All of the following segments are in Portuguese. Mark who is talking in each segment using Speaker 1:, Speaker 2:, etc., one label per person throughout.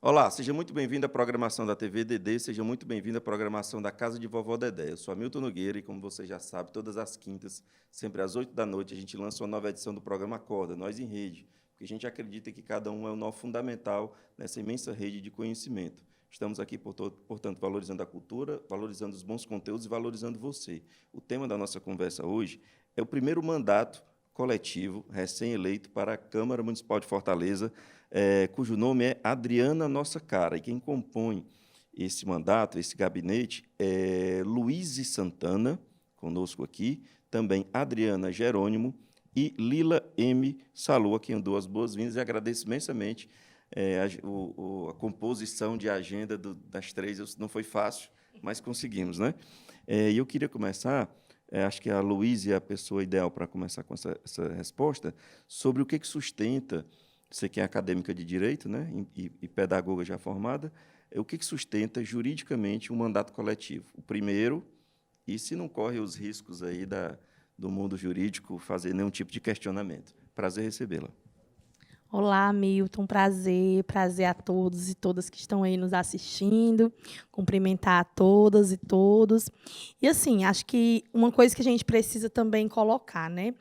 Speaker 1: Olá, seja muito bem-vindo à programação da TV DD, seja muito bem-vindo à programação da Casa de Vovó Dedé. Eu sou Hamilton Nogueira e, como você já sabe, todas as quintas, sempre às 8 da noite, a gente lança uma nova edição do programa Acorda, Nós em Rede, porque a gente acredita que cada um é um nó fundamental nessa imensa rede de conhecimento. Estamos aqui, portanto, valorizando a cultura, valorizando os bons conteúdos e valorizando você. O tema da nossa conversa hoje é o primeiro mandato coletivo, recém-eleito, para a Câmara Municipal de Fortaleza, cujo nome é Adriana Nossa Cara. E quem compõe esse mandato, esse gabinete, é Luiz Santana, conosco aqui, também Adriana Jerônimo e Lila M. Salô, a quem eu dou as boas-vindas e agradeço imensamente a composição de agenda das três. Não foi fácil, mas conseguimos, né? E eu queria começar, acho que a Luísa é a pessoa ideal para começar com essa resposta, sobre o que sustenta, você que é acadêmica de Direito, né, e pedagoga já formada, o que sustenta juridicamente um mandato coletivo? O primeiro, e se não corre os riscos aí do mundo jurídico fazer nenhum tipo de questionamento. Prazer recebê-la.
Speaker 2: Olá, Milton, prazer a todos e todas que estão aí nos assistindo, cumprimentar a todas e todos. E, assim, acho que uma coisa que a gente precisa também colocar, né?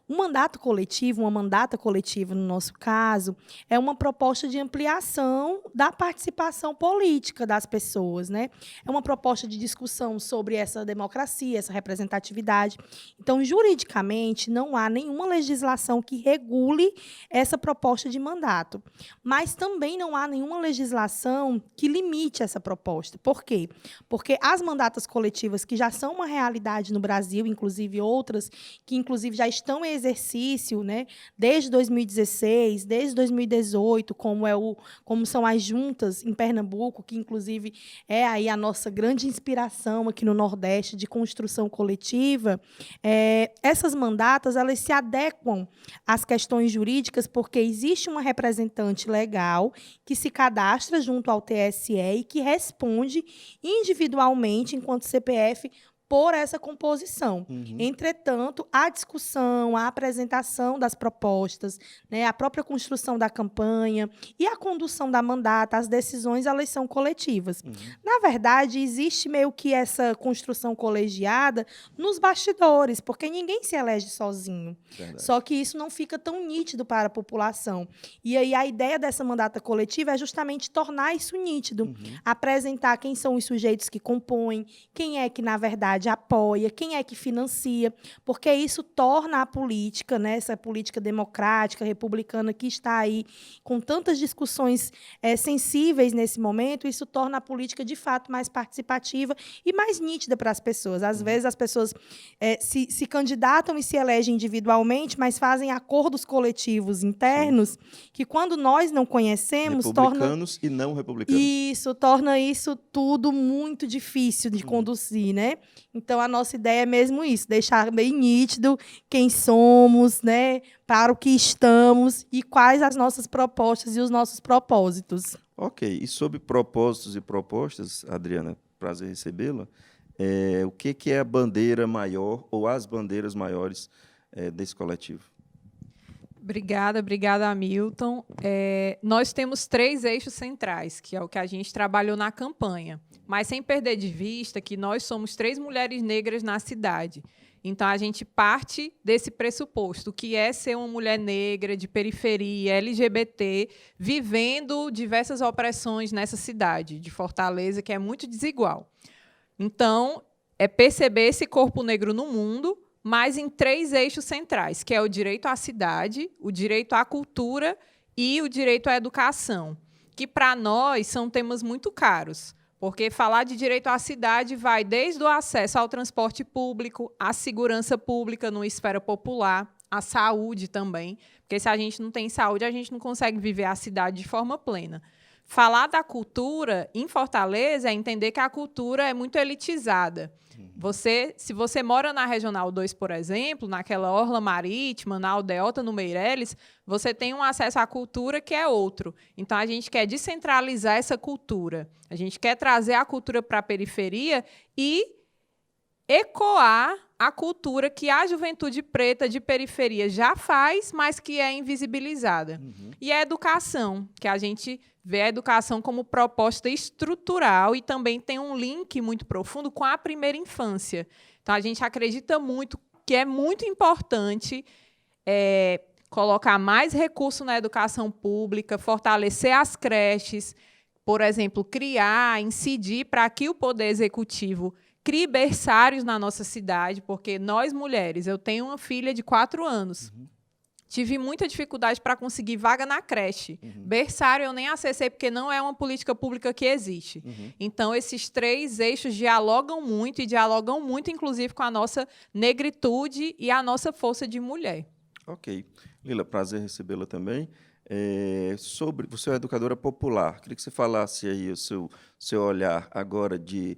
Speaker 2: Um mandato coletivo, uma mandata coletiva, no nosso caso, é uma proposta de ampliação da participação política das pessoas, né? É uma proposta de discussão sobre essa democracia, essa representatividade. Então, juridicamente, não há nenhuma legislação que regule essa proposta de mandato. Mas também não há nenhuma legislação que limite essa proposta. Por quê? Porque as mandatas coletivas, que já são uma realidade no Brasil, inclusive outras, que inclusive já estão em exercício, né, desde 2016, desde 2018, como são as juntas em Pernambuco, que inclusive é aí a nossa grande inspiração aqui no Nordeste de construção coletiva, essas mandatas elas se adequam às questões jurídicas, porque existe uma representante legal que se cadastra junto ao TSE e que responde individualmente, enquanto CPF, por essa composição. Entretanto, a discussão, a apresentação das propostas, né, a própria construção da campanha e a condução da mandata, as decisões, elas são coletivas. Na verdade, existe meio que essa construção colegiada nos bastidores, porque ninguém se elege sozinho.
Speaker 1: Verdade.
Speaker 2: Só que isso não fica tão nítido para a população. E aí a ideia dessa mandata coletiva é justamente tornar isso nítido, apresentar quem são os sujeitos que compõem, quem é que, na verdade, apoia, quem é que financia, porque isso torna a política, né, essa política democrática, republicana, que está aí com tantas discussões sensíveis nesse momento, isso torna a política, de fato, mais participativa e mais nítida para as pessoas. Às vezes, as pessoas se candidatam e se elegem individualmente, mas fazem acordos coletivos internos, que, quando nós não conhecemos,
Speaker 1: republicanos e não republicanos.
Speaker 2: Torna isso tudo muito difícil de conduzir, né? Então, a nossa ideia é mesmo isso, deixar bem nítido quem somos, né, para o que estamos e quais as nossas propostas e os nossos propósitos.
Speaker 1: Ok. E sobre propósitos e propostas, Adriana, prazer recebê-la, o que é a bandeira maior ou as bandeiras maiores desse coletivo?
Speaker 3: Obrigada, Hamilton. Nós temos 3 eixos centrais, que é o que a gente trabalhou na campanha, mas sem perder de vista que nós somos 3 mulheres negras na cidade. Então, a gente parte desse pressuposto, que é ser uma mulher negra, de periferia, LGBT, vivendo diversas opressões nessa cidade de Fortaleza, que é muito desigual. Então, é perceber esse corpo negro no mundo, mas em 3 eixos centrais, que é o direito à cidade, o direito à cultura e o direito à educação, que, para nós, são temas muito caros, porque falar de direito à cidade vai desde o acesso ao transporte público, à segurança pública numa esfera popular, à saúde também, porque se a gente não tem saúde, a gente não consegue viver a cidade de forma plena. Falar da cultura em Fortaleza é entender que a cultura é muito elitizada. Se você mora na Regional 2, por exemplo, naquela orla marítima, na Aldeota, no Meireles, você tem um acesso à cultura que é outro. Então, a gente quer descentralizar essa cultura. A gente quer trazer a cultura para a periferia e ecoar a cultura que a juventude preta de periferia já faz, mas que é invisibilizada. E a educação, que a gente vê a educação como proposta estrutural e também tem um link muito profundo com a primeira infância. Então, a gente acredita muito que é muito importante colocar mais recurso na educação pública, fortalecer as creches, por exemplo, criar, incidir para que o Poder Executivo crie berçários na nossa cidade, porque nós, mulheres, eu tenho uma filha de 4 anos, tive muita dificuldade para conseguir vaga na creche. Berçário eu nem acessei, porque não é uma política pública que existe. Então, esses 3 eixos dialogam muito, inclusive, com a nossa negritude e a nossa força de mulher.
Speaker 1: Ok. Lila, prazer recebê-la também. Você é educadora popular. Queria que você falasse aí o seu olhar agora de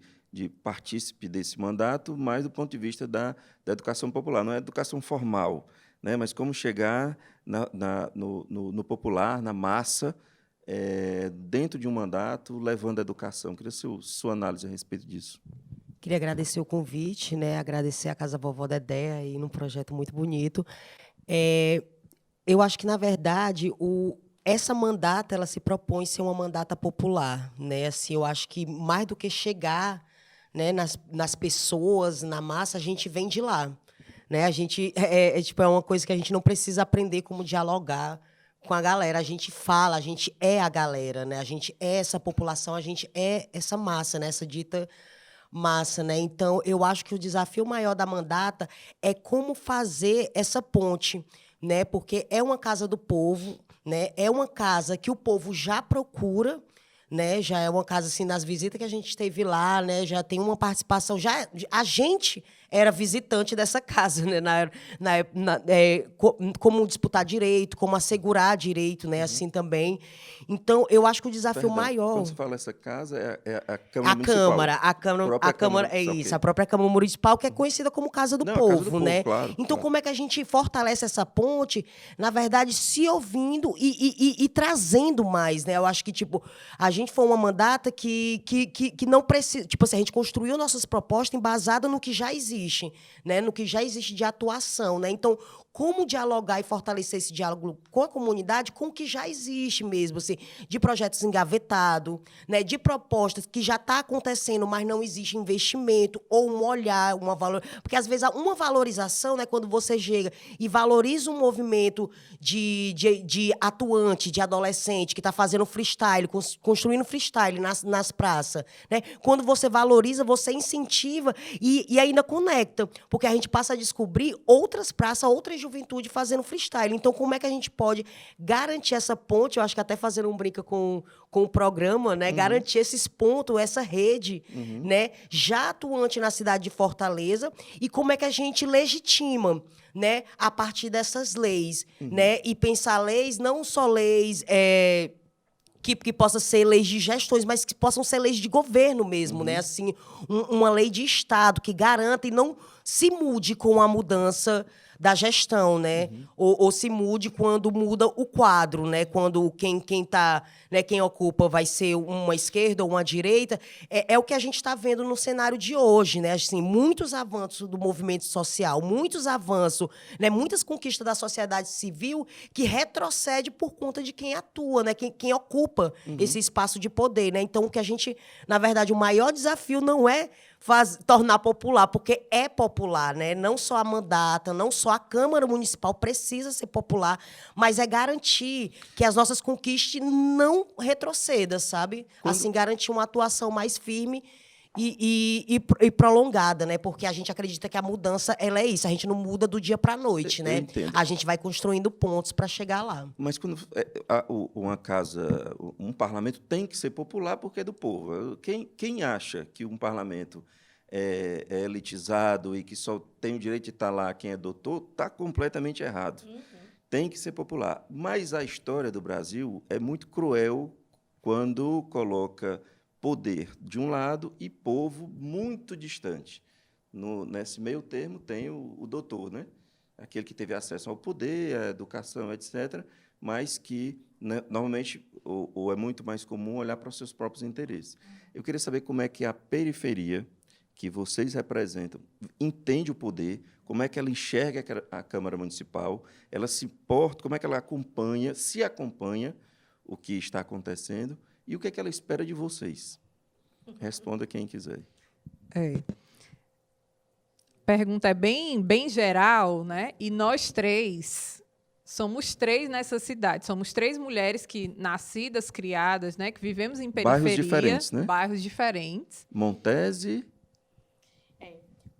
Speaker 1: partícipe desse mandato, mais do ponto de vista da educação popular. Não é educação formal, né, mas como chegar no popular, na massa, dentro de um mandato, levando a educação. Queria sua análise a respeito disso.
Speaker 4: Queria agradecer o convite, né, agradecer a Casa Vovó Dedé aí num projeto muito bonito. Eu acho que, na verdade, essa mandata ela se propõe ser uma mandata popular, né? Assim, eu acho que mais do que chegar, né, nas pessoas, na massa, a gente vem de lá, né? A gente é uma coisa que a gente não precisa aprender como dialogar com a galera. A gente fala, a gente é a galera, né? A gente é essa população, a gente é essa massa, né? Essa dita massa, né? Então, eu acho que o desafio maior da mandata é como fazer essa ponte, né? Porque é uma casa do povo, né? É uma casa que o povo já procura, né? Já é uma casa, assim, nas visitas que a gente teve lá, né? Já tem uma participação, a gente era visitante dessa casa, né? Como disputar direito, como assegurar direito, né? Assim também. Então, eu acho que o desafio maior...
Speaker 1: Quando você fala essa casa, é a Câmara Municipal.
Speaker 4: A Câmara é isso, a própria Câmara Municipal, que é conhecida como Casa do Povo,
Speaker 1: Casa do Povo,
Speaker 4: né?
Speaker 1: Claro,
Speaker 4: então,
Speaker 1: claro.
Speaker 4: Como é que a gente fortalece essa ponte? Na verdade, se ouvindo e trazendo mais, né? Eu acho que, tipo, a gente foi uma mandata que não precisa... Tipo assim, a gente construiu nossas propostas embasadas no que já existe, né? No que já existe de atuação, né? Então, como dialogar e fortalecer esse diálogo com a comunidade, com o que já existe mesmo, assim, de projetos engavetados, né, de propostas que já está acontecendo, mas não existe investimento, ou um olhar, uma valor... Porque, às vezes, uma valorização, né, quando você chega e valoriza um movimento de atuante, de adolescente, que está fazendo freestyle, construindo freestyle nas praças, né? Quando você valoriza, você incentiva e ainda conecta, porque a gente passa a descobrir outras praças, outras juventude fazendo freestyle. Então, como é que a gente pode garantir essa ponte? Eu acho que até fazendo um brinca com o programa, né? Garantir esses pontos, essa rede, né? Já atuante na cidade de Fortaleza. E como é que a gente legitima, né? A partir dessas leis, né? E pensar leis, não só leis... Que possa ser leis de gestões, mas que possam ser leis de governo mesmo, né? Assim, uma lei de Estado que garanta e não se mude com a mudança da gestão, né? Ou se mude quando muda o quadro, né? Quando quem tá, né, quem ocupa vai ser uma esquerda ou uma direita. É o que a gente está vendo no cenário de hoje, né? Assim, muitos avanços do movimento social, muitos avanços, né? Muitas conquistas da sociedade civil que retrocede por conta de quem atua, né? Quem ocupa esse espaço de poder, né? Então, o que a gente, na verdade, o maior desafio não é tornar popular, porque é popular, né? Não só a mandata, não só a Câmara Municipal precisa ser popular, mas é garantir que as nossas conquistas não retrocedam, sabe? Assim, garantir uma atuação mais firme e prolongada, né? Porque a gente acredita que a mudança, ela é isso. A gente não muda do dia para a noite, né?
Speaker 1: Entendo.
Speaker 4: A gente vai construindo pontos para chegar lá.
Speaker 1: Mas quando um parlamento tem que ser popular porque é do povo. Quem acha que um parlamento é elitizado e que só tem o direito de estar lá quem é doutor, está completamente errado. Tem que ser popular. Mas a história do Brasil é muito cruel quando coloca poder de um lado e povo muito distante. Nesse meio termo tem o doutor, né? Aquele que teve acesso ao poder, à educação, etc., mas que, né, normalmente, ou é muito mais comum olhar para os seus próprios interesses. Eu queria saber como é que a periferia, que vocês representam entende o poder, como é que ela enxerga a Câmara Municipal, ela se porta, como é que ela acompanha, se acompanha o que está acontecendo e o que é que ela espera de vocês. Responda quem quiser.
Speaker 3: Pergunta é bem geral, né? E nós somos três nessa cidade. Somos 3 mulheres que nascidas, criadas, né? Que vivemos em periferia.
Speaker 1: Bairros diferentes, né?
Speaker 3: Bairros diferentes.
Speaker 1: Montese.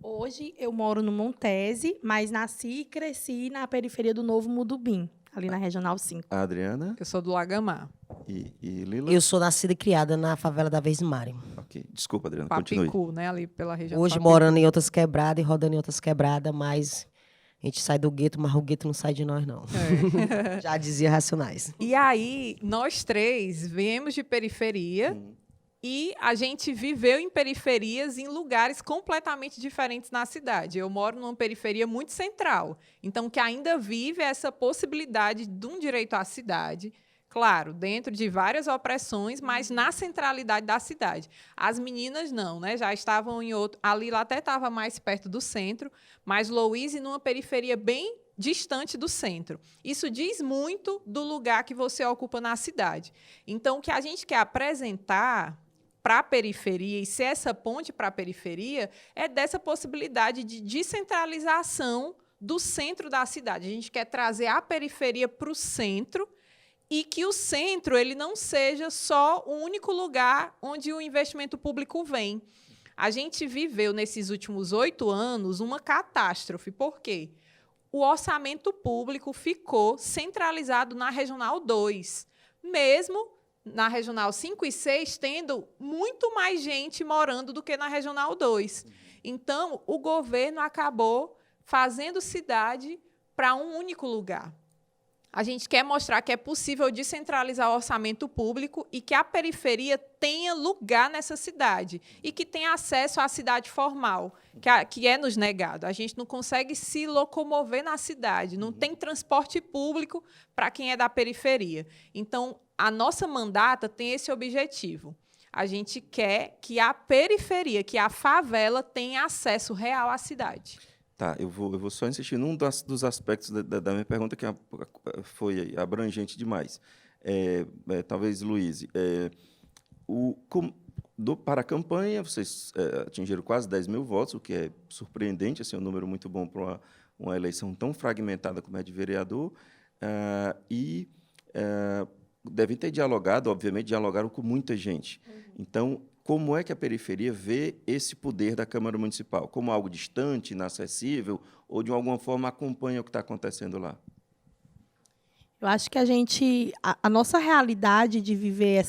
Speaker 2: Hoje eu moro no Montese, mas nasci e cresci na periferia do Novo Mudubim, ali na Regional 5.
Speaker 1: A Adriana.
Speaker 3: Eu sou do Lagamar.
Speaker 1: E Lila?
Speaker 4: Eu sou nascida e criada na favela da Vez Mari.
Speaker 1: Ok. Desculpa, Adriana, continue.
Speaker 3: Papicu, né? Ali pela região
Speaker 4: Hoje
Speaker 3: do Papicu.
Speaker 4: morando em outras quebradas e rodando em outras quebradas, mas a gente sai do gueto, mas o gueto não sai de nós, não. Já dizia Racionais.
Speaker 3: E aí, nós 3 viemos de periferia e a gente viveu em periferias em lugares completamente diferentes na cidade. Eu moro numa periferia muito central, então que ainda vive essa possibilidade de um direito à cidade, claro, dentro de várias opressões, mas na centralidade da cidade. As meninas não, né? Já estavam em outro... A Lila até estava mais perto do centro, mas Louise numa periferia bem distante do centro. Isso diz muito do lugar que você ocupa na cidade. Então, o que a gente quer apresentar para a periferia e ser essa ponte para a periferia é dessa possibilidade de descentralização do centro da cidade. A gente quer trazer a periferia para o centro e que o centro ele não seja só o único lugar onde o investimento público vem. A gente viveu, nesses últimos 8 anos, uma catástrofe. Por quê? O orçamento público ficou centralizado na Regional 2, mesmo na Regional 5 e 6, tendo muito mais gente morando do que na Regional 2. Então, o governo acabou fazendo cidade para um único lugar. A gente quer mostrar que é possível descentralizar o orçamento público e que a periferia tenha lugar nessa cidade e que tenha acesso à cidade formal, que é nos negado. A gente não consegue se locomover na cidade, não tem transporte público para quem é da periferia. Então, a nossa mandata tem esse objetivo. A gente quer que a periferia, que a favela, tenha acesso real à cidade.
Speaker 1: Tá, eu vou só insistir num dos aspectos da minha pergunta que foi abrangente demais. Talvez, Luiz, para a campanha, vocês atingiram quase 10 mil votos, o que é surpreendente, assim, um número muito bom para uma eleição tão fragmentada como é de vereador, devem ter dialogado, obviamente, dialogaram com muita gente. Então, como é que a periferia vê esse poder da Câmara Municipal? Como algo distante, inacessível, ou, de alguma forma, acompanha o que está acontecendo lá?
Speaker 2: Eu acho que a nossa realidade de viver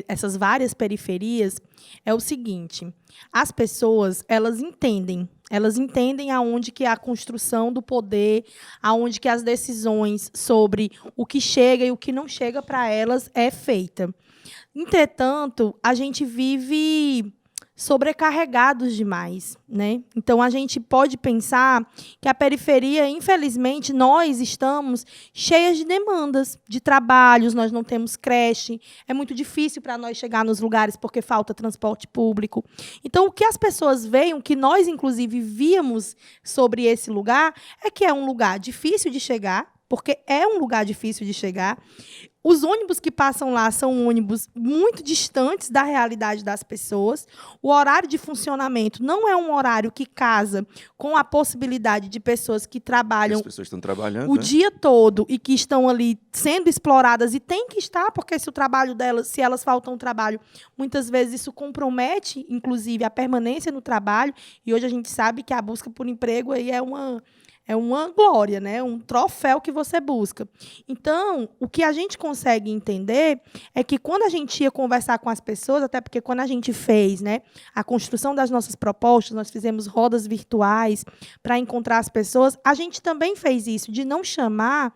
Speaker 2: essas várias periferias é o seguinte: as pessoas, elas entendem aonde que a construção do poder, aonde que as decisões sobre o que chega e o que não chega para elas é feita. Entretanto, a gente vive sobrecarregados demais, né? Então, a gente pode pensar que a periferia, infelizmente, nós estamos cheias de demandas, de trabalhos, nós não temos creche, é muito difícil para nós chegar nos lugares porque falta transporte público. Então, o que as pessoas veem, o que nós, inclusive, víamos sobre esse lugar, é que é um lugar difícil de chegar, porque é um lugar difícil de chegar. Os ônibus que passam lá são ônibus muito distantes da realidade das pessoas. O horário de funcionamento não é um horário que casa com a possibilidade de pessoas que trabalham
Speaker 1: As pessoas estão trabalhando,
Speaker 2: o dia todo e que estão ali sendo exploradas e têm que estar, porque se o trabalho delas, se elas faltam trabalho, muitas vezes isso compromete, inclusive, a permanência no trabalho. E hoje a gente sabe que a busca por emprego aí é uma glória, né? Um troféu que você busca. Então, o que a gente consegue entender é que quando a gente ia conversar com as pessoas, até porque quando a gente fez, né, a construção das nossas propostas, nós fizemos rodas virtuais para encontrar as pessoas, a gente também fez isso, de não chamar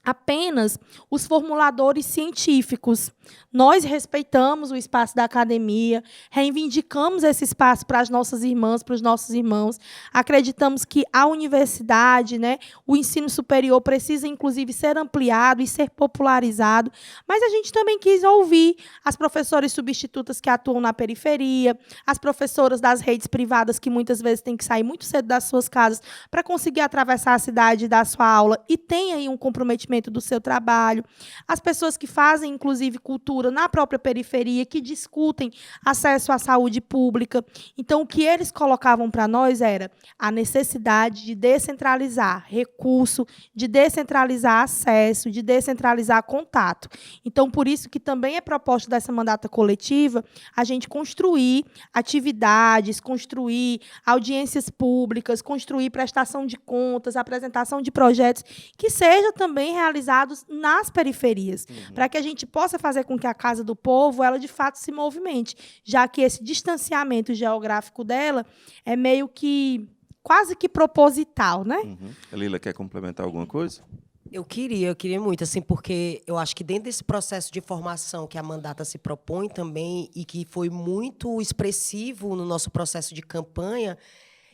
Speaker 2: apenas os formuladores científicos, Nós respeitamos o espaço da academia, reivindicamos esse espaço para as nossas irmãs, para os nossos irmãos. Acreditamos que a universidade, né, o ensino superior precisa, inclusive, ser ampliado e ser popularizado, mas a gente também quis ouvir as professoras substitutas que atuam na periferia, as professoras das redes privadas que muitas vezes têm que sair muito cedo das suas casas para conseguir atravessar a cidade e dar sua aula e tem aí um comprometimento do seu trabalho, as pessoas que fazem, inclusive, cultura na própria periferia, que discutem acesso à saúde pública. Então, o que eles colocavam para nós era a necessidade de descentralizar recurso, de descentralizar acesso, de descentralizar contato. Então, por isso que também é proposta dessa mandata coletiva a gente construir atividades, construir audiências públicas, construir prestação de contas, apresentação de projetos que sejam também realizados nas periferias, para que a gente possa fazer com que a Casa do Povo, ela de fato se movimente, já que esse distanciamento geográfico dela é meio que quase que proposital, né?
Speaker 1: Lila, quer complementar alguma coisa?
Speaker 4: Eu queria muito, assim, porque eu acho que dentro desse processo de formação que a mandata se propõe também e que foi muito expressivo no nosso processo de campanha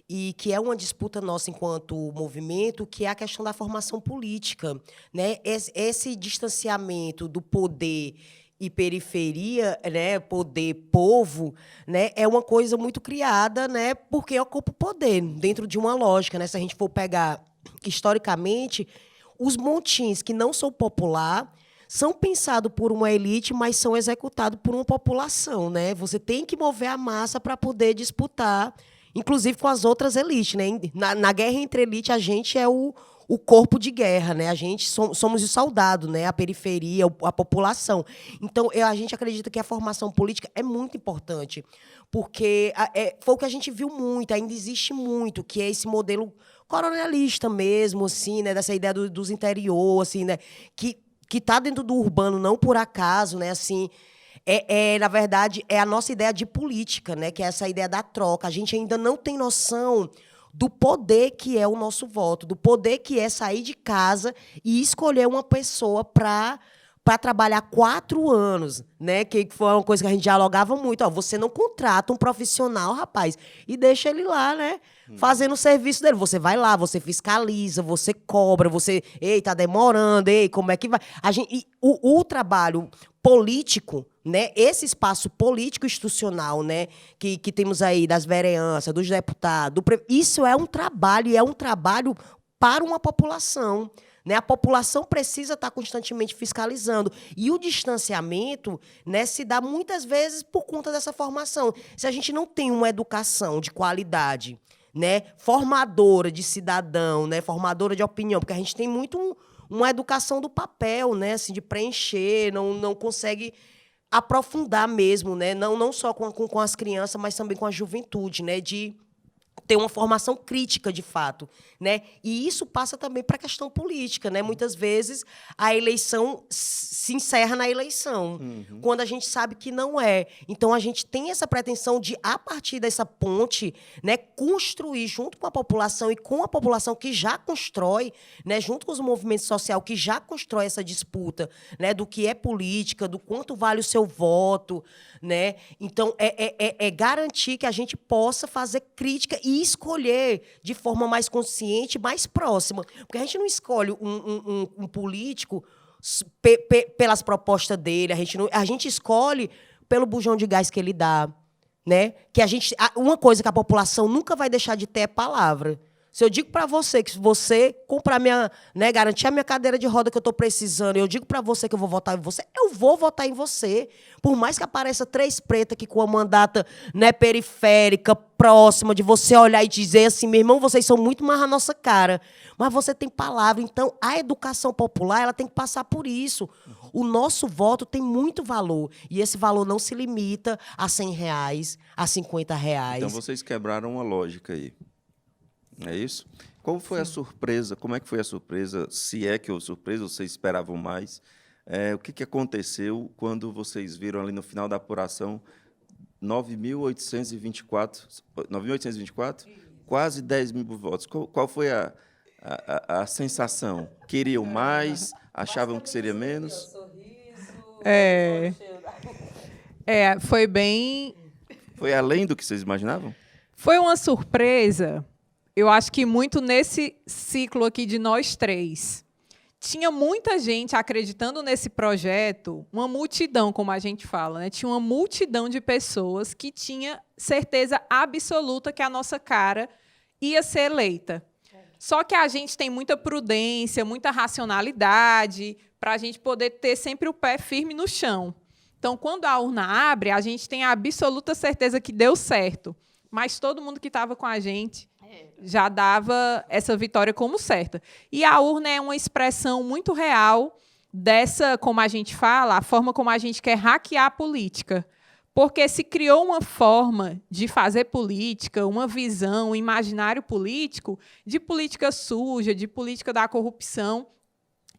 Speaker 4: e que é uma disputa nossa enquanto movimento, que é a questão da formação política, né? Esse distanciamento do poder e periferia, né, poder, povo, né, é uma coisa muito criada, né, porque ocupa o poder dentro de uma lógica, né? Se a gente for pegar historicamente, os montins que não são popular são pensados por uma elite, mas são executados por uma população, né? Você tem que mover a massa para poder disputar, inclusive com as outras elites, né? Na guerra entre elite, a gente é o corpo de guerra, né? A gente somos o soldado, né? A periferia, a população. Então, a gente acredita que a formação política é muito importante, porque foi o que a gente viu muito, ainda existe muito, que é esse modelo coronelista mesmo, assim, né? Dessa ideia dos interior, assim, né? Que está dentro do urbano, não por acaso, né? Assim, na verdade, é a nossa ideia de política, né? Que é essa ideia da troca. A gente ainda não tem noção do poder que é o nosso voto, do poder que é sair de casa e escolher uma pessoa para trabalhar 4 anos, né? Que foi uma coisa que a gente dialogava muito. Ó, você não contrata um profissional, rapaz, e deixa ele lá, né? Fazendo o serviço dele. Você vai lá, você fiscaliza, você cobra, você... Ei, tá demorando, ei, como é que vai? O trabalho político, né? Esse espaço político institucional, né? Que temos aí das vereanças, dos deputados, isso é um trabalho, e é um trabalho para uma população, né? A população precisa estar constantemente fiscalizando. E o distanciamento, né, se dá muitas vezes por conta dessa formação. Se a gente não tem uma educação de qualidade, né, formadora de cidadão, né, formadora de opinião, porque a gente tem muito uma educação do papel, né, assim, de preencher, não consegue aprofundar mesmo, né, não só com as crianças, mas também com a juventude, né, de ter uma formação crítica, de fato, né? E isso passa também para a questão política, né? Muitas vezes a eleição se encerra na eleição, quando a gente sabe que não é. Então, a gente tem essa pretensão de, a partir dessa ponte, né, construir junto com a população e com a população que já constrói, né, junto com os movimentos sociais que já constrói essa disputa, né, do que é política, do quanto vale o seu voto, né? Então, é garantir que a gente possa fazer crítica e escolher de forma mais consciente, mais próxima. Porque a gente não escolhe um político pelas propostas dele, a gente escolhe pelo bujão de gás que ele dá, né? Que uma coisa que a população nunca vai deixar de ter é palavra. Se eu digo para você que se você comprar né, garantir a minha cadeira de roda que eu estou precisando, eu digo para você que eu vou votar em você, eu vou votar em você. Por mais que apareça 3 pretas aqui com a mandata, né, periférica, próxima, de você olhar e dizer assim, meu irmão, vocês são muito mais a nossa cara. Mas você tem palavra. Então, a educação popular, ela tem que passar por isso. O nosso voto tem muito valor. E esse valor não se limita a R$100, a R$50.
Speaker 1: Então, vocês quebraram uma lógica aí. É isso? Como foi a surpresa? Como é que foi a surpresa? Se é que houve surpresa, vocês esperavam mais? O que aconteceu quando vocês viram ali no final da apuração 9.824, quase 10 mil votos? Qual foi a sensação? Queriam mais? Achavam que seria menos?
Speaker 3: Foi bem...
Speaker 1: Foi além do que vocês imaginavam?
Speaker 3: Foi uma surpresa, eu acho que muito nesse ciclo aqui de nós três. Tinha muita gente acreditando nesse projeto, uma multidão, como a gente fala, né? Tinha uma multidão de pessoas que tinha certeza absoluta que a nossa cara ia ser eleita. Só que a gente tem muita prudência, muita racionalidade, para a gente poder ter sempre o pé firme no chão. Então, quando a urna abre, a gente tem a absoluta certeza que deu certo. Mas todo mundo que estava com a gente já dava essa vitória como certa. E a urna é uma expressão muito real dessa, como a gente fala, a forma como a gente quer hackear a política. Porque se criou uma forma de fazer política, uma visão, um imaginário político, de política suja, de política da corrupção,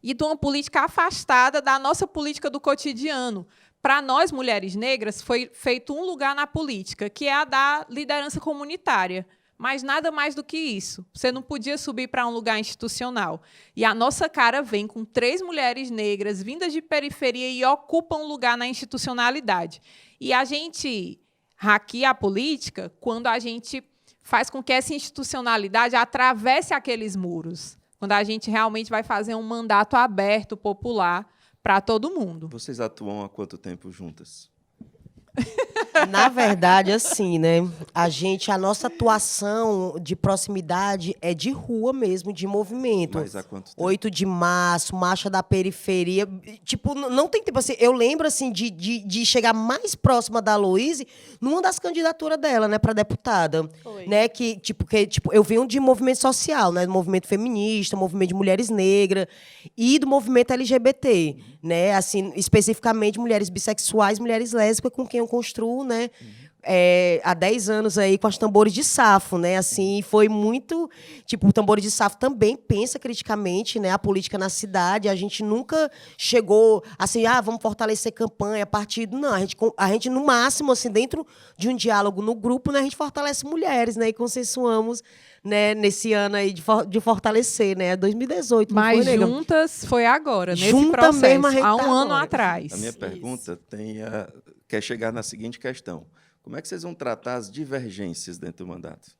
Speaker 3: e de uma política afastada da nossa política do cotidiano. Para nós, mulheres negras, foi feito um lugar na política, que é a da liderança comunitária. Mas nada mais do que isso. Você não podia subir para um lugar institucional. E a nossa cara vem com 3 mulheres negras vindas de periferia e ocupam um lugar na institucionalidade. E a gente hackeia a política quando a gente faz com que essa institucionalidade atravesse aqueles muros. Quando a gente realmente vai fazer um mandato aberto, popular, para todo mundo.
Speaker 1: Vocês atuam há quanto tempo juntas?
Speaker 4: Na verdade, assim, né? A nossa atuação de proximidade é de rua mesmo, de movimento.
Speaker 1: Mas há quanto tempo?
Speaker 4: 8 de março, Marcha da Periferia. Tipo, não tem tempo assim. Eu lembro, assim, de chegar mais próxima da Aloíse numa das candidaturas dela, né, para deputada.
Speaker 2: Foi.
Speaker 4: Né? Que, eu venho de movimento social, né? Do movimento feminista, movimento de mulheres negras e do movimento LGBT, né? Assim, especificamente mulheres bissexuais, mulheres lésbicas, com quem eu construo, né? Há 10 anos aí com as Tambores de Safo, né? Assim, foi muito... Tipo, o Tambores de Safo também pensa criticamente, né, a política na cidade. A gente nunca chegou assim, vamos fortalecer campanha, partido. Não, a gente, no máximo, assim, dentro de um diálogo no grupo, né, a gente fortalece mulheres, né? E consensuamos, né, nesse ano aí de fortalecer, né? 2018.
Speaker 3: Mas
Speaker 4: não foi, nega?
Speaker 3: juntas foi agora, nesse
Speaker 4: Junta
Speaker 3: processo,
Speaker 4: mesmo a gente
Speaker 3: há um
Speaker 4: tá
Speaker 3: ano
Speaker 4: agora.
Speaker 3: atrás.
Speaker 1: A minha pergunta quer chegar na seguinte questão. Como é que vocês vão tratar as divergências dentro do mandato?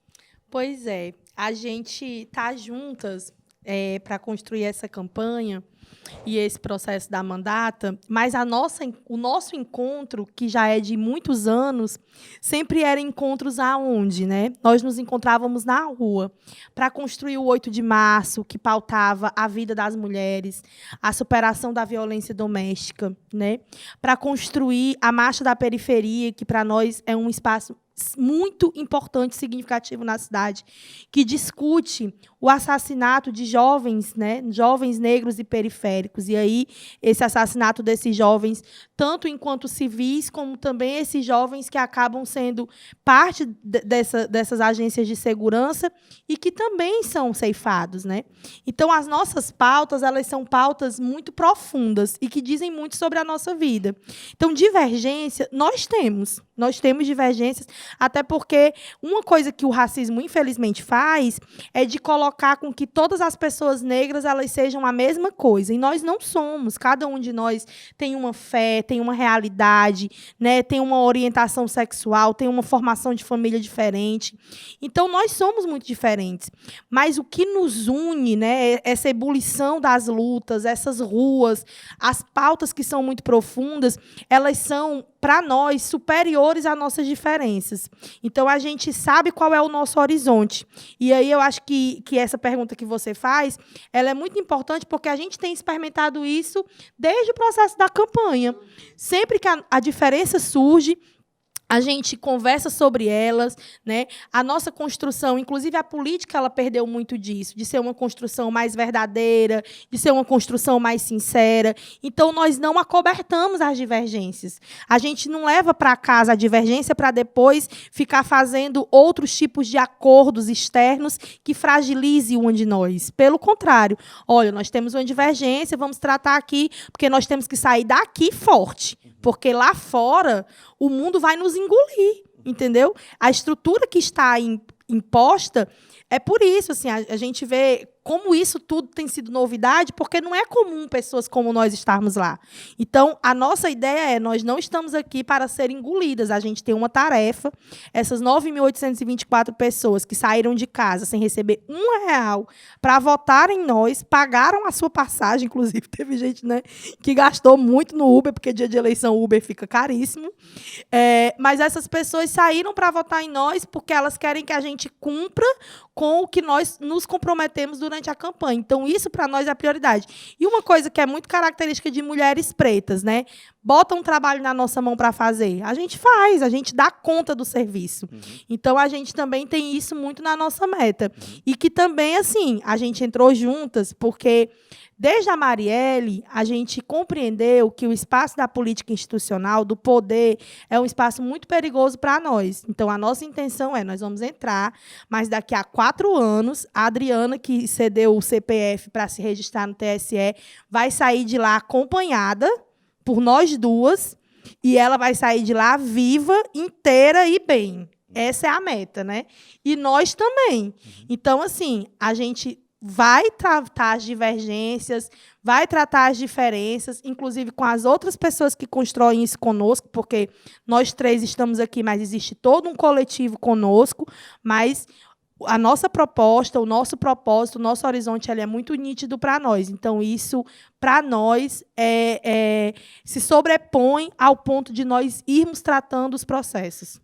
Speaker 2: Pois é, a gente está juntas para construir essa campanha e esse processo da mandata, mas o nosso encontro, que já é de muitos anos, sempre era encontros aonde, né? Nós nos encontrávamos na rua para construir o 8 de março, que pautava a vida das mulheres, a superação da violência doméstica, né? Para construir a Marcha da Periferia, que para nós é um espaço muito importante e significativo na cidade, que discute o assassinato de jovens, né, jovens negros e periféricos. E aí, esse assassinato desses jovens, tanto enquanto civis, como também esses jovens que acabam sendo parte dessas agências de segurança e que também são ceifados, né? Então, as nossas pautas, elas são pautas muito profundas e que dizem muito sobre a nossa vida. Então, divergência, nós temos divergências, até porque uma coisa que o racismo, infelizmente, faz é de colocar com que todas as pessoas negras elas sejam a mesma coisa. E nós não somos. Cada um de nós tem uma fé, tem uma realidade, né? Tem uma orientação sexual, tem uma formação de família diferente. Então, nós somos muito diferentes. Mas o que nos une, né, essa ebulição das lutas, essas ruas, as pautas que são muito profundas, elas são, para nós, superiores às nossas diferenças. Então, a gente sabe qual é o nosso horizonte. E aí, eu acho que essa pergunta que você faz, ela é muito importante, porque a gente tem experimentado isso desde o processo da campanha. Sempre que a diferença surge, a gente conversa sobre elas, né? A nossa construção, inclusive a política, ela perdeu muito disso, de ser uma construção mais verdadeira, de ser uma construção mais sincera. Então, nós não acobertamos as divergências. A gente não leva para casa a divergência para depois ficar fazendo outros tipos de acordos externos que fragilize uma de nós. Pelo contrário, olha, nós temos uma divergência, vamos tratar aqui, porque nós temos que sair daqui forte, porque lá fora o mundo vai nos engolir, entendeu? A estrutura que está imposta é por isso, assim, a gente vê como isso tudo tem sido novidade, porque não é comum pessoas como nós estarmos lá. Então, a nossa ideia é, nós não estamos aqui para ser engolidas, a gente tem uma tarefa, essas 9.824 pessoas que saíram de casa sem receber R$1 para votar em nós, pagaram a sua passagem, inclusive teve gente, né, que gastou muito no Uber, porque dia de eleição o Uber fica caríssimo, mas essas pessoas saíram para votar em nós porque elas querem que a gente cumpra com o que nós nos comprometemos durante a campanha. Então, isso, para nós, é a prioridade. E uma coisa que é muito característica de mulheres pretas, né? Bota um trabalho na nossa mão para fazer. A gente faz, a gente dá conta do serviço. Então, a gente também tem isso muito na nossa meta. E que também, assim, a gente entrou juntas porque... Desde a Marielle, a gente compreendeu que o espaço da política institucional, do poder, é um espaço muito perigoso para nós. Então, a nossa intenção é, nós vamos entrar, mas daqui a 4 anos, a Adriana, que cedeu o CPF para se registrar no TSE, vai sair de lá acompanhada por nós duas, e ela vai sair de lá viva, inteira e bem. Essa é a meta, né? E nós também. Então, assim, a gente... vai tratar as divergências, vai tratar as diferenças, inclusive com as outras pessoas que constroem isso conosco, porque nós 3 estamos aqui, mas existe todo um coletivo conosco, mas a nossa proposta, o nosso propósito, o nosso horizonte ele é muito nítido para nós. Então, isso, para nós, se sobrepõe ao ponto de nós irmos tratando os processos.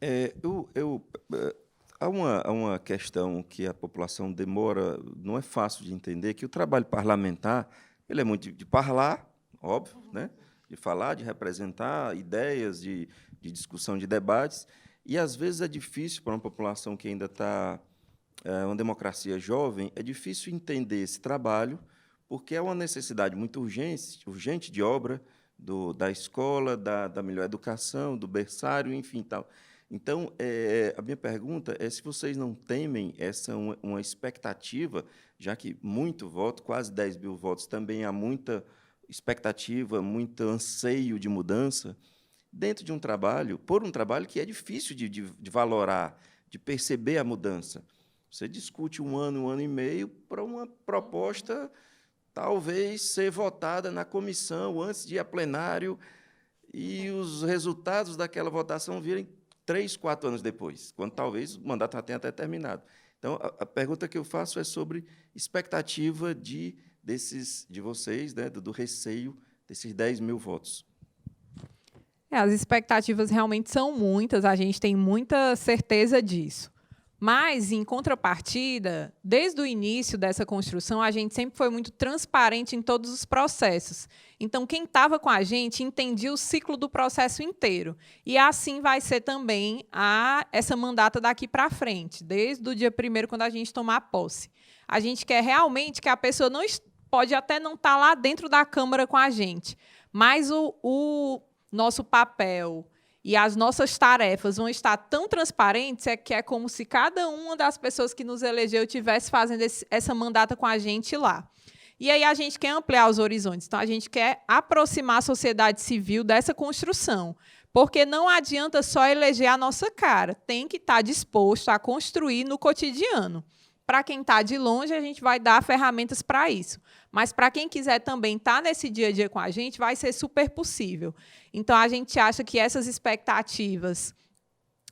Speaker 1: Há uma questão que a população demora, não é fácil de entender, que o trabalho parlamentar ele é muito de falar, óbvio, né? De falar, de representar ideias, de discussão, de debates, e, às vezes, é difícil para uma população que ainda está uma democracia jovem, é difícil entender esse trabalho, porque é uma necessidade muito urgente de obra da escola, da melhor educação, do berçário, enfim, tal. Então, a minha pergunta é se vocês não temem uma expectativa, já que muito voto, quase 10 mil votos, também há muita expectativa, muito anseio de mudança, dentro de um trabalho, por um trabalho que é difícil de valorar, de perceber a mudança. Você discute um ano e meio para uma proposta talvez ser votada na comissão antes de ir a plenário e os resultados daquela votação virem 3, 4 anos depois, quando talvez o mandato já tenha até terminado. Então, a pergunta que eu faço é sobre expectativa de vocês, né, do receio desses 10 mil votos.
Speaker 3: As expectativas realmente são muitas, a gente tem muita certeza disso. Mas, em contrapartida, desde o início dessa construção, a gente sempre foi muito transparente em todos os processos. Então, quem estava com a gente entendia o ciclo do processo inteiro. E assim vai ser também essa mandata daqui para frente, desde o dia 1º, quando a gente tomar posse. A gente quer realmente que a pessoa pode até não estar lá dentro da Câmara com a gente, mas o nosso papel e as nossas tarefas vão estar tão transparentes que é como se cada uma das pessoas que nos elegeu estivesse fazendo essa mandata com a gente lá. E aí a gente quer ampliar os horizontes. Então, a gente quer aproximar a sociedade civil dessa construção. Porque não adianta só eleger a nossa cara. Tem que estar disposto a construir no cotidiano. Para quem está de longe, a gente vai dar ferramentas para isso. Mas, para quem quiser também estar nesse dia a dia com a gente, vai ser super possível. Então, a gente acha que essas expectativas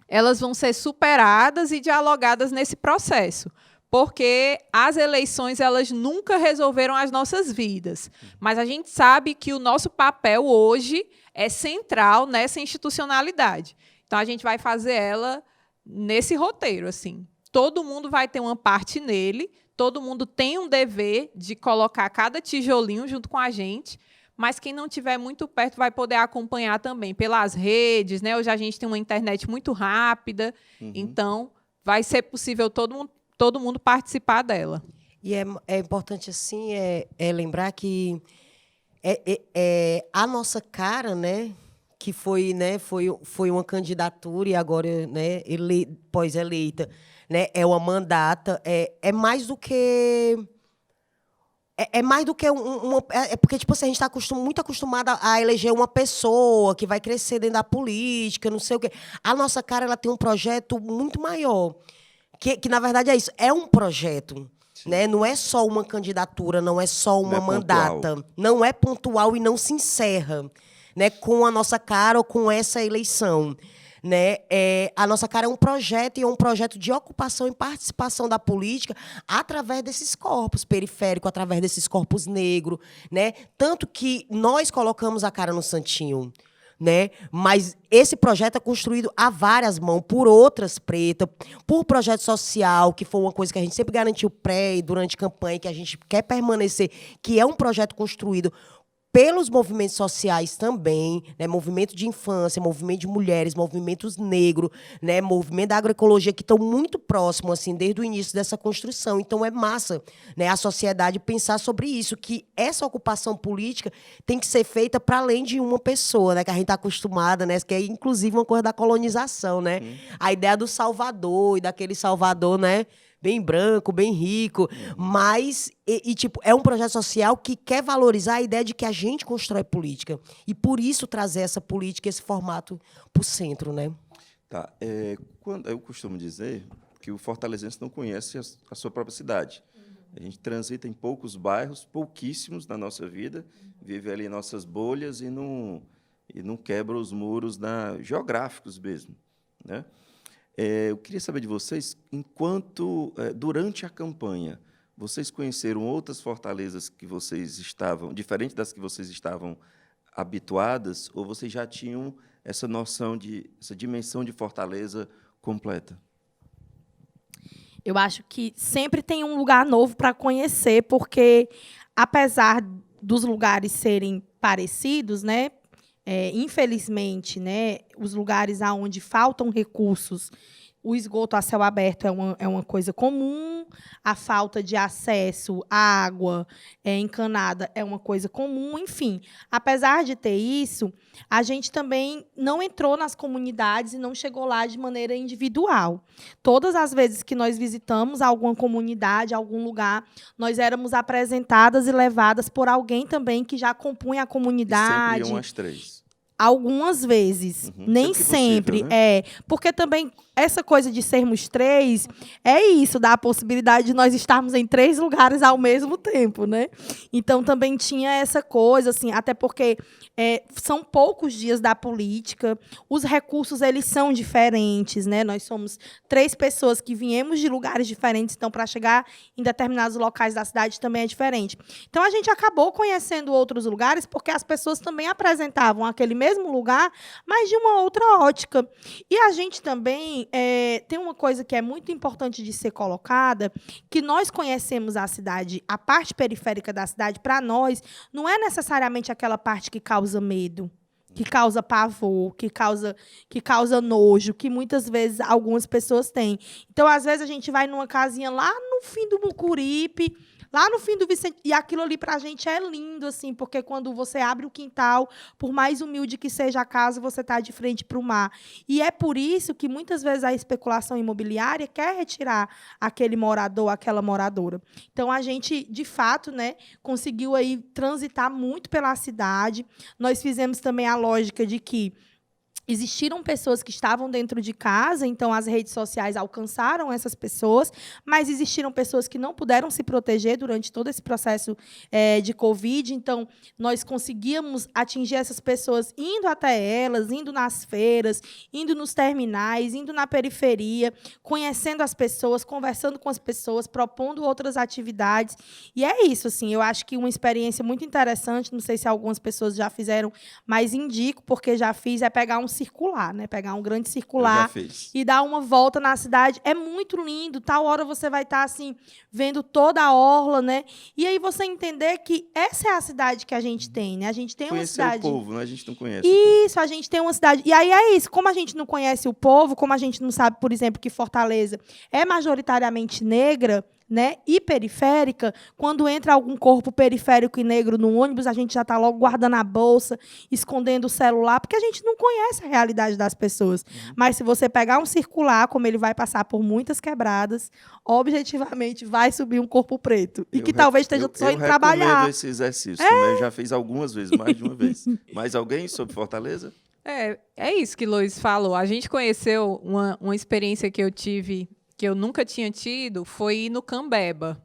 Speaker 3: elas vão ser superadas e dialogadas nesse processo, porque as eleições elas nunca resolveram as nossas vidas. Mas a gente sabe que o nosso papel hoje é central nessa institucionalidade. Então, a gente vai fazer ela nesse roteiro, assim. Todo mundo vai ter uma parte nele, todo mundo tem um dever de colocar cada tijolinho junto com a gente, mas quem não estiver muito perto vai poder acompanhar também pelas redes, né? Hoje a gente tem uma internet muito rápida, então vai ser possível todo mundo participar dela.
Speaker 4: E é importante, assim, lembrar que a nossa cara, né, que foi uma candidatura e agora, né, pós-eleita, né, é uma mandata, é mais do que... É mais do que porque, tipo assim, a gente está muito acostumada a eleger uma pessoa que vai crescer dentro da política, não sei o quê. A nossa cara ela tem um projeto muito maior, que na verdade é isso, é um projeto. né? Não é só uma candidatura, não é só uma
Speaker 1: Não é
Speaker 4: mandata. Não é pontual e não se encerra, né, com a nossa cara ou com essa eleição. Né? A nossa cara é um projeto, e é um projeto de ocupação e participação da política através desses corpos periféricos, através desses corpos negros, né? Tanto que nós colocamos a cara no santinho, né? Mas esse projeto é construído a várias mãos, por outras pretas, por projeto social, que foi uma coisa que a gente sempre garantiu pré e durante campanha, que a gente quer permanecer, que é um projeto construído pelos movimentos sociais também, né? Movimento de infância, movimento de mulheres, movimentos negros, né? Movimento da agroecologia, que estão muito próximos, assim, desde o início dessa construção. Então, é massa, né, a sociedade pensar sobre isso, que essa ocupação política tem que ser feita para além de uma pessoa, né? Que a gente está acostumada, né? Que é, inclusive, uma coisa da colonização, né? A ideia do Salvador, e daquele Salvador, né, bem branco, bem rico, mas, tipo, é um projeto social que quer valorizar a ideia de que a gente constrói política, e por isso trazer essa política, esse formato para o centro, né?
Speaker 1: Tá. Quando eu costumo dizer que o fortalezense não conhece a sua própria cidade. A gente transita em poucos bairros, pouquíssimos na nossa vida, vive ali em nossas bolhas e não quebra os muros geográficos mesmo, né? Eu queria saber de vocês, durante a campanha, vocês conheceram outras fortalezas que vocês estavam, diferente das que vocês estavam habituadas, ou vocês já tinham essa noção essa dimensão de fortaleza completa?
Speaker 2: Eu acho que sempre tem um lugar novo para conhecer, porque, apesar dos lugares serem parecidos, né, infelizmente, né, os lugares onde faltam recursos, o esgoto a céu aberto é uma coisa comum, a falta de acesso à água encanada é uma coisa comum, enfim. Apesar de ter isso, a gente também não entrou nas comunidades e não chegou lá de maneira individual. Todas as vezes que nós visitamos alguma comunidade, algum lugar, nós éramos apresentadas e levadas por alguém também que já compunha a comunidade.
Speaker 1: E sempre iam as três.
Speaker 2: Algumas vezes, nem sempre.
Speaker 1: Possível, né?
Speaker 2: Porque também essa coisa de sermos três é isso, dá a possibilidade de nós estarmos em 3 lugares ao mesmo tempo, né? Então também tinha essa coisa, assim, até porque são poucos dias da política, os recursos eles são diferentes, né? Nós somos 3 pessoas que viemos de lugares diferentes, então para chegar em determinados locais da cidade também é diferente. Então a gente acabou conhecendo outros lugares porque as pessoas também apresentavam aquele mesmo lugar, mas de uma outra ótica. E a gente também tem uma coisa que é muito importante de ser colocada, que nós conhecemos a cidade, a parte periférica da cidade, para nós, não é necessariamente aquela parte que causa medo, que causa pavor, que causa nojo, que muitas vezes algumas pessoas têm. Então, às vezes, a gente vai numa casinha lá no fim do Mucuripe, lá no fim do Vicente, e aquilo ali para a gente é lindo, assim, porque quando você abre o quintal, por mais humilde que seja a casa, você está de frente para o mar. E é por isso que, muitas vezes, a especulação imobiliária quer retirar aquele morador, aquela moradora. Então, a gente, de fato, né, conseguiu aí transitar muito pela cidade. Nós fizemos também a lógica de que existiram pessoas que estavam dentro de casa, então as redes sociais alcançaram essas pessoas, mas existiram pessoas que não puderam se proteger durante todo esse processo de Covid, então nós conseguíamos atingir essas pessoas indo até elas, indo nas feiras, indo nos terminais, indo na periferia, conhecendo as pessoas, conversando com as pessoas, propondo outras atividades, e é isso, assim, eu acho que uma experiência muito interessante, não sei se algumas pessoas já fizeram, mas indico, porque já fiz, é pegar um circular, né? Pegar um grande circular e dar uma volta na cidade. É muito lindo. Tal hora você vai estar assim, vendo toda a orla, né? E aí você entender que essa é a cidade que a gente tem, né? A gente tem uma cidade.
Speaker 1: Conhecer o povo, né? A gente não conhece.
Speaker 2: Isso, a gente tem uma cidade. E aí é isso. Como a gente não conhece o povo, como a gente não sabe, por exemplo, que Fortaleza é majoritariamente negra, né, e periférica, quando entra algum corpo periférico e negro no ônibus, a gente já está logo guardando a bolsa, escondendo o celular, porque a gente não conhece a realidade das pessoas. Mas se você pegar um circular, como ele vai passar por muitas quebradas, objetivamente vai subir um corpo preto. E que talvez esteja só em trabalhar.
Speaker 1: Eu recomendo esse exercício também, eu já fiz algumas vezes, mais de uma vez. Mais alguém sobre Fortaleza?
Speaker 3: É isso que Luiz falou. A gente conheceu uma experiência que eu tive, que eu nunca tinha tido, foi ir no Cambeba.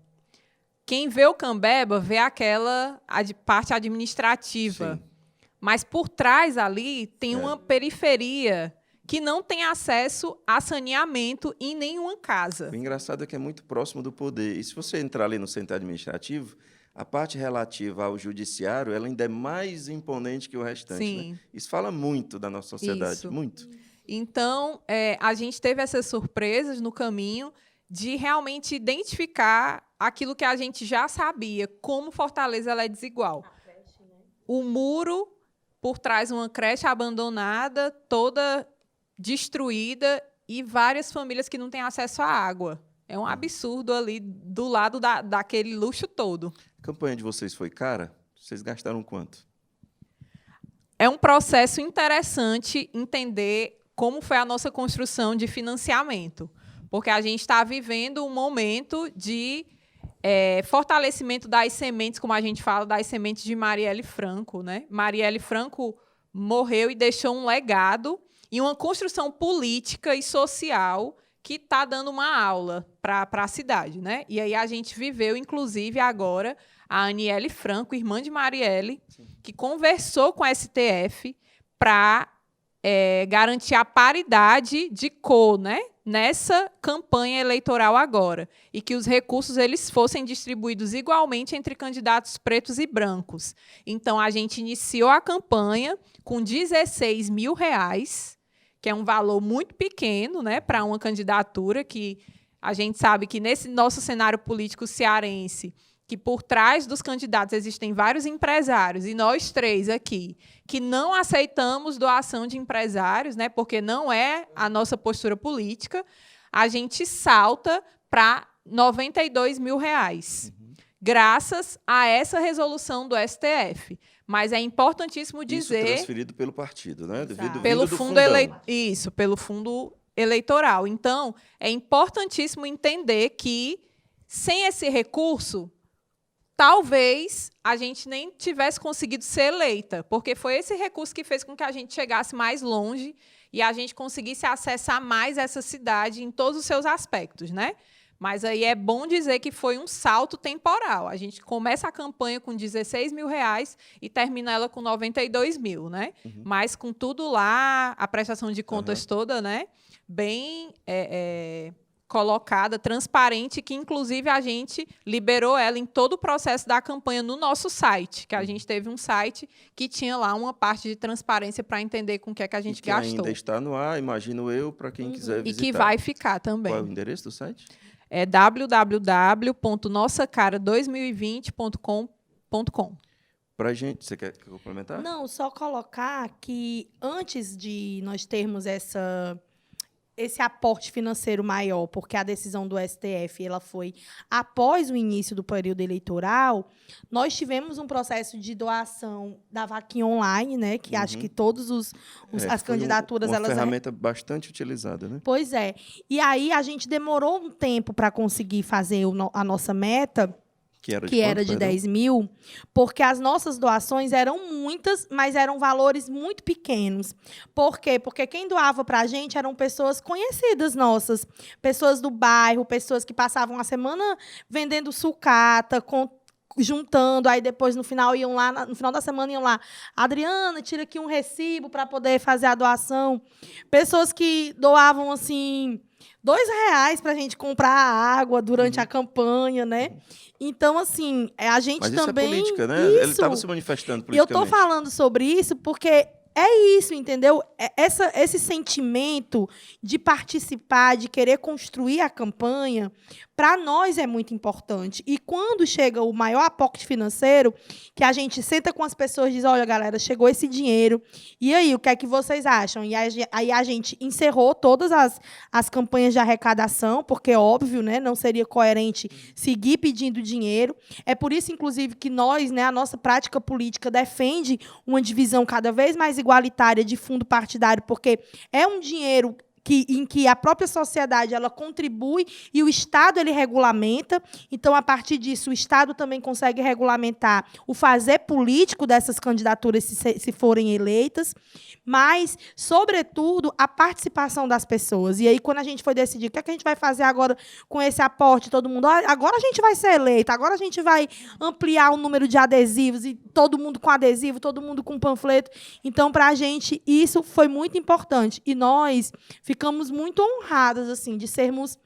Speaker 3: quem vê o Cambeba vê aquela parte administrativa.
Speaker 1: Sim.
Speaker 3: Mas por trás ali tem uma periferia que não tem acesso a saneamento em nenhuma casa.
Speaker 1: O engraçado é que é muito próximo do poder. E se você entrar ali no centro administrativo, a parte relativa ao judiciário, ela ainda é mais imponente que o restante.
Speaker 3: Sim.
Speaker 1: Né? Isso fala muito da nossa sociedade,
Speaker 3: Isso.
Speaker 1: muito.
Speaker 3: Então, a gente teve essas surpresas no caminho de realmente identificar aquilo que a gente já sabia, como Fortaleza ela é desigual. O muro, por trás uma creche abandonada, toda destruída, e várias famílias que não têm acesso à água. É um absurdo ali do lado daquele luxo todo.
Speaker 1: A campanha de vocês foi cara? Vocês gastaram quanto?
Speaker 3: É um processo interessante entender como foi a nossa construção de financiamento, porque a gente está vivendo um momento de fortalecimento das sementes, como a gente fala, das sementes de Marielle Franco. Né? Marielle Franco morreu e deixou um legado e uma construção política e social que está dando uma aula para a cidade. Né? E aí a gente viveu, inclusive, agora, a Aniele Franco, irmã de Marielle, que conversou com a STF para garantir a paridade de cor, né, nessa campanha eleitoral agora, e que os recursos eles fossem distribuídos igualmente entre candidatos pretos e brancos. Então, a gente iniciou a campanha com R$16 mil, que é um valor muito pequeno, né, para uma candidatura, que a gente sabe que nesse nosso cenário político cearense, que por trás dos candidatos existem vários empresários, e nós três aqui, que não aceitamos doação de empresários, né, porque não é a nossa postura política, a gente salta para R$92 mil, graças a essa resolução do STF. Mas é importantíssimo dizer...
Speaker 1: Isso transferido pelo partido, né?
Speaker 3: Pelo fundo Isso, pelo fundo eleitoral. Então, é importantíssimo entender que, sem esse recurso, talvez a gente nem tivesse conseguido ser eleita, porque foi esse recurso que fez com que a gente chegasse mais longe e a gente conseguisse acessar mais essa cidade em todos os seus aspectos, né? Mas aí é bom dizer que foi um salto temporal. A gente começa a campanha com R$16 mil e termina ela com R$92 mil, né? Uhum. Mas com tudo lá, a prestação de contas toda, né? Bem colocada, transparente, que inclusive a gente liberou ela em todo o processo da campanha no nosso site, que a gente teve um site que tinha lá uma parte de transparência para entender com o que é que a gente gastou.
Speaker 1: Ainda está no ar, imagino eu, para quem quiser visitar.
Speaker 3: E que vai ficar também.
Speaker 1: Qual é o endereço do site?
Speaker 3: É www.nossacara2020.com.com.
Speaker 1: Para a gente, você quer complementar?
Speaker 2: Não, só colocar que antes de nós termos esse aporte financeiro maior, porque a decisão do STF ela foi após o início do período eleitoral, nós tivemos um processo de doação da vaquinha online, né, que acho que todas as candidaturas...
Speaker 1: Uma ferramenta bastante utilizada, né?
Speaker 2: Pois é. E aí a gente demorou um tempo para conseguir fazer a nossa meta, que era de 10 mil, porque as nossas doações eram muitas, mas eram valores muito pequenos. Por quê? Porque quem doava para a gente eram pessoas conhecidas nossas, pessoas do bairro, pessoas que passavam a semana vendendo sucata, juntando, aí depois no final no final da semana iam lá, Adriana, tira aqui um recibo para poder fazer a doação. Pessoas que doavam assim R$2 para a gente comprar água durante a campanha, né? Então, assim, a gente
Speaker 1: Mas
Speaker 2: também...
Speaker 1: Mas isso é política, né?
Speaker 2: Isso.
Speaker 1: Ele estava se manifestando politicamente.
Speaker 2: Eu estou falando sobre isso porque é isso, entendeu? Esse sentimento de participar, de querer construir a campanha, para nós é muito importante. E quando chega o maior aporte financeiro, que a gente senta com as pessoas e diz, olha, galera, chegou esse dinheiro, e aí, o que é que vocês acham? E aí a gente encerrou todas as campanhas de arrecadação, porque, óbvio, né, não seria coerente seguir pedindo dinheiro. É por isso, inclusive, que nós, né, a nossa prática política defende uma divisão cada vez mais igualitária de fundo partidário, porque é um dinheiro em que a própria sociedade ela contribui e o Estado ele regulamenta. Então, a partir disso, o Estado também consegue regulamentar o fazer político dessas candidaturas se forem eleitas, mas, sobretudo, a participação das pessoas. E aí, quando a gente foi decidir o que é que a gente vai fazer agora com esse aporte, todo mundo, agora a gente vai ser eleita, agora a gente vai ampliar o número de adesivos, e todo mundo com adesivo, todo mundo com panfleto. Então, para a gente, isso foi muito importante. E nós ficamos muito honradas assim, de sermos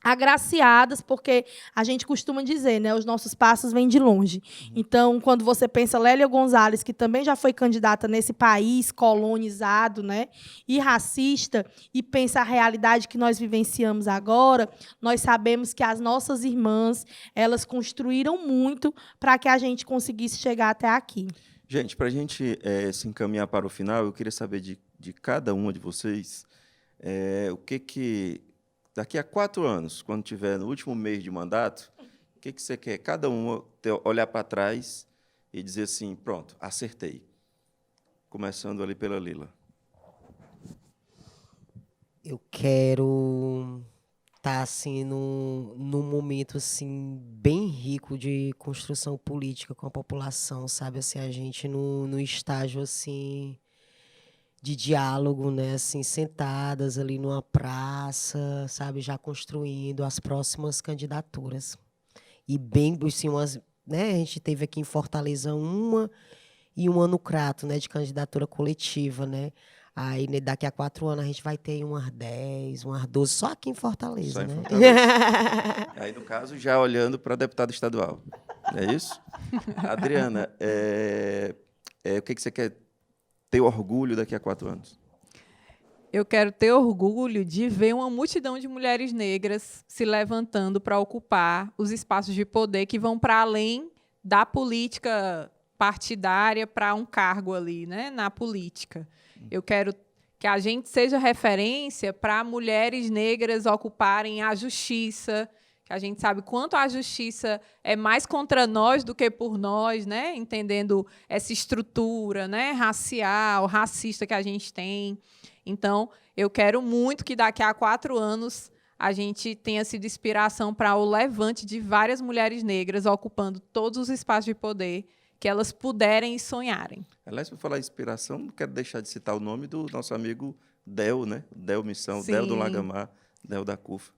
Speaker 2: agraciadas, porque a gente costuma dizer, né, os nossos passos vêm de longe. Então, quando você pensa Lélia Gonzalez, que também já foi candidata nesse país colonizado, né, e racista, e pensa a realidade que nós vivenciamos agora, nós sabemos que as nossas irmãs, elas construíram muito para que a gente conseguisse chegar até aqui.
Speaker 1: Gente, para a gente se encaminhar para o final, eu queria saber de cada uma de vocês o que daqui a 4 anos, quando tiver no último mês de mandato, o que você quer? Cada uma olhar para trás e dizer assim, pronto, acertei. Começando ali pela Lila.
Speaker 4: Eu quero estar assim num momento assim bem rico de construção política com a população, sabe? Assim, a gente no estágio assim de diálogo, né, assim, sentadas ali numa praça, sabe, já construindo as próximas candidaturas. E bem, assim, né, a gente teve aqui em Fortaleza uma e uma no Crato, né, de candidatura coletiva, né? Aí, né, daqui a 4 anos, a gente vai ter umas 10, umas 12, só aqui em Fortaleza,
Speaker 1: Só em
Speaker 4: né?
Speaker 1: Fortaleza. Aí, no caso, já olhando para deputado estadual. É isso? Adriana, o que você quer ter orgulho daqui a 4 anos?
Speaker 3: Eu quero ter orgulho de ver uma multidão de mulheres negras se levantando para ocupar os espaços de poder que vão para além da política partidária para um cargo ali, né, na política. Eu quero que a gente seja referência para mulheres negras ocuparem a justiça, que a gente sabe quanto a justiça é mais contra nós do que por nós, né? Entendendo essa estrutura, né, racial, racista que a gente tem. Então, eu quero muito que daqui a 4 anos a gente tenha sido inspiração para o levante de várias mulheres negras ocupando todos os espaços de poder que elas puderem e sonharem.
Speaker 1: Aliás, para falar inspiração, não quero deixar de citar o nome do nosso amigo Del, né? Del Missão,
Speaker 3: Sim.
Speaker 1: Del do Lagamar, Del da CUFA.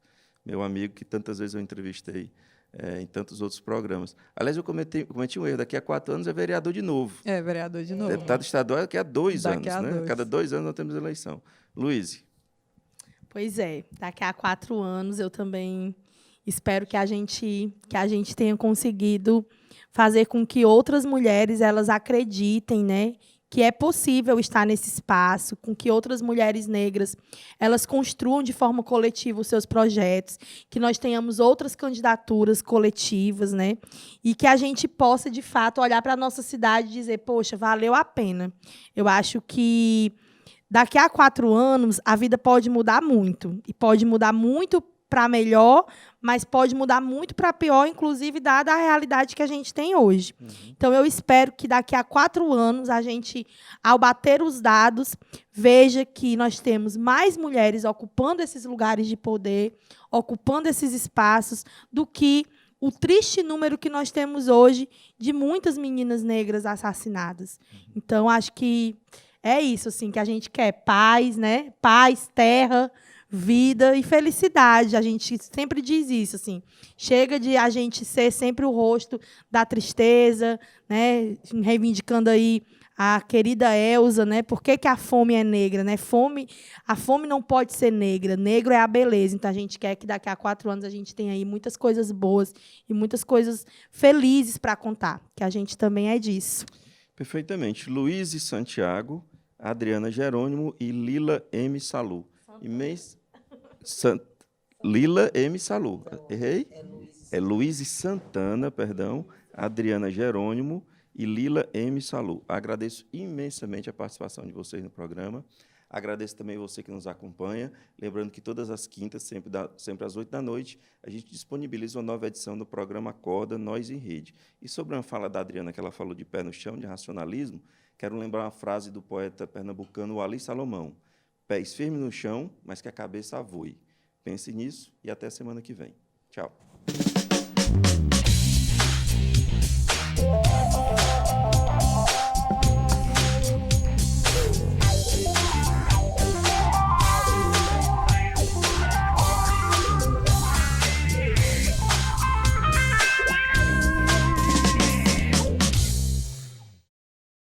Speaker 1: Meu amigo que tantas vezes eu entrevistei em tantos outros programas. Aliás, eu cometi um erro. Daqui a 4 anos é vereador de novo.
Speaker 3: É, vereador de novo.
Speaker 1: Deputado estadual daqui a 2
Speaker 3: Daqui
Speaker 1: anos,
Speaker 3: a
Speaker 1: né?
Speaker 3: 2.
Speaker 1: Cada 2 anos nós temos eleição. Luiz.
Speaker 2: Pois é, daqui a 4 anos eu também espero que a gente tenha conseguido fazer com que outras mulheres elas acreditem, né, que é possível estar nesse espaço, com que outras mulheres negras elas construam de forma coletiva os seus projetos, que nós tenhamos outras candidaturas coletivas, né, e que a gente possa, de fato, olhar para a nossa cidade e dizer, poxa, valeu a pena. Eu acho que daqui a 4 anos a vida pode mudar muito, e pode mudar muito para melhor, mas pode mudar muito para pior, inclusive, dada a realidade que a gente tem hoje. Então, eu espero que daqui a 4 anos, a gente, ao bater os dados, veja que nós temos mais mulheres ocupando esses lugares de poder, ocupando esses espaços, do que o triste número que nós temos hoje de muitas meninas negras assassinadas. Então, acho que é isso assim, que a gente quer. Paz, né? Paz, terra, vida e felicidade. A gente sempre diz isso, assim. Chega de a gente ser sempre o rosto da tristeza, né? Reivindicando aí a querida Elza, né? Por que a fome é negra, né? A fome não pode ser negra. Negro é a beleza. Então a gente quer que daqui a 4 anos a gente tenha aí muitas coisas boas e muitas coisas felizes para contar, que a gente também é disso.
Speaker 1: Perfeitamente. Luiz e Santiago, Adriana Jerônimo e Lila M. Salu. Lila M. Salu. Errei? É Luiz e Santana, perdão, Adriana Jerônimo e Lila M. Salu. Agradeço imensamente a participação de vocês no programa. Agradeço também você que nos acompanha. Lembrando que todas as quintas, sempre às 8 da noite, a gente disponibiliza uma nova edição do programa Acorda, Nós em Rede. E sobre uma fala da Adriana, que ela falou de pé no chão, de racionalismo, quero lembrar uma frase do poeta pernambucano Wally Salomão. pés firmes no chão, mas que a cabeça voe. Pense nisso e até semana que vem. Tchau.